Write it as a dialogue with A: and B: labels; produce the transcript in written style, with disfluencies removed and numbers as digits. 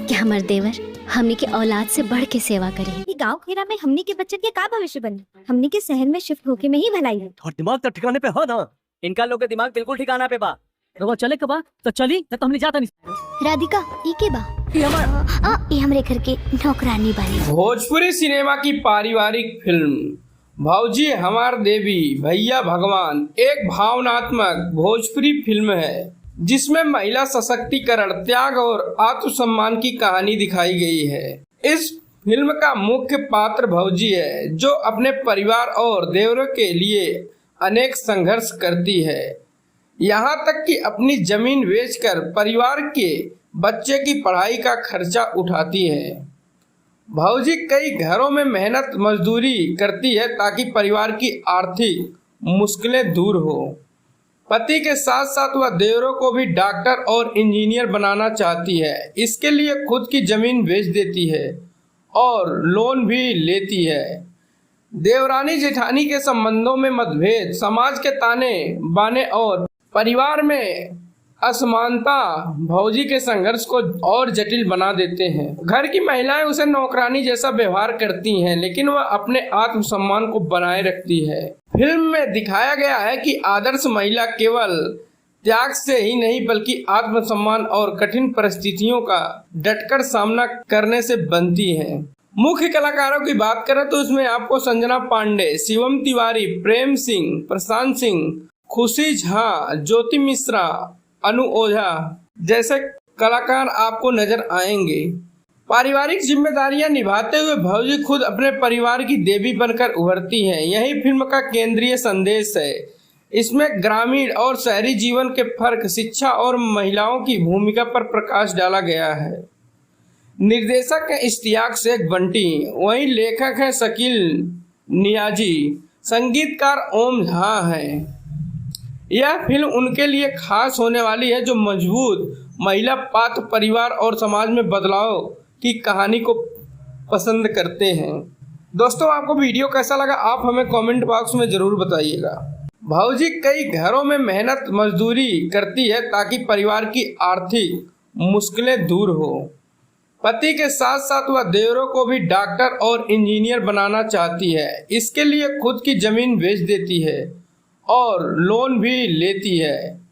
A: कि हमारे देवर हमनी के औलाद से बढ़ के सेवा करे।
B: ये गांव खेरा में हमनी के बच्चन के का भविष्य बने? हमनी के शहर में शिफ्ट होके में ही भलाई है।
C: और दिमाग तो ठिकाने पे हो ना।
D: इनका लोग के दिमाग बिल्कुल ठिकाना पे बा।
C: रवा चले कबा तो चली न तो हमने जाता नहीं।
A: राधिका ई के बा? ये हमरे घर के नौकरानी बानी।
E: भोजपुरी सिनेमा की पारिवारिक फिल्म भौजी हमार देवी भैया भगवान एक भावनात्मक भोजपुरी फिल्म है जिसमें महिला सशक्तिकरण, त्याग और आत्मसम्मान की कहानी दिखाई गई है। इस फिल्म का मुख्य पात्र भौजी है जो अपने परिवार और देवरों के लिए अनेक संघर्ष करती है, यहाँ तक कि अपनी जमीन बेचकर परिवार के बच्चे की पढ़ाई का खर्चा उठाती है। भौजी कई घरों में मेहनत मजदूरी करती है ताकि परिवार की आर्थिक मुश्किलें दूर हो। पति के साथ साथ वह देवरों को भी डॉक्टर और इंजीनियर बनाना चाहती है। इसके लिए खुद की जमीन बेच देती है और लोन भी लेती है। देवरानी जेठानी के संबंधों में मतभेद, समाज के ताने बाने और परिवार में असमानता भौजी के संघर्ष को और जटिल बना देते हैं। घर की महिलाएं उसे नौकरानी जैसा व्यवहार करती हैं, लेकिन वह अपने आत्मसम्मान को बनाए रखती है। फिल्म में दिखाया गया है कि आदर्श महिला केवल त्याग से ही नहीं बल्कि आत्मसम्मान और कठिन परिस्थितियों का डटकर सामना करने से बनती है। मुख्य कलाकारों की बात करें तो इसमें आपको संजना पांडे, शिवम तिवारी, प्रेम सिंह, प्रशांत सिंह, खुशी झा, ज्योति मिश्रा, अनु ओझा जैसे कलाकार आपको नजर आएंगे। पारिवारिक जिम्मेदारियां निभाते हुए भौजी खुद अपने परिवार की देवी बनकर उभरती हैं। यही फिल्म का केंद्रीय संदेश है। इसमें ग्रामीण और शहरी जीवन के फर्क, शिक्षा और महिलाओं की भूमिका पर प्रकाश डाला गया है। निर्देशक है इश्तियाक शेख बंटी, वहीं लेखक है शकील नियाजी, संगीतकार ओम झा हैं। यह फिल्म उनके लिए खास होने वाली है जो मजबूत महिला पात्र, परिवार और समाज में बदलाव की कहानी को पसंद करते हैं। दोस्तों, आपको वीडियो कैसा लगा आप हमें कमेंट बॉक्स में जरूर बताइएगा। भौजी कई घरों में मेहनत मजदूरी करती है ताकि परिवार की आर्थिक मुश्किलें दूर हो। पति के साथ साथ वह देवरों को भी डॉक्टर और इंजीनियर बनाना चाहती है। इसके लिए खुद की जमीन बेच देती है और लोन भी लेती है।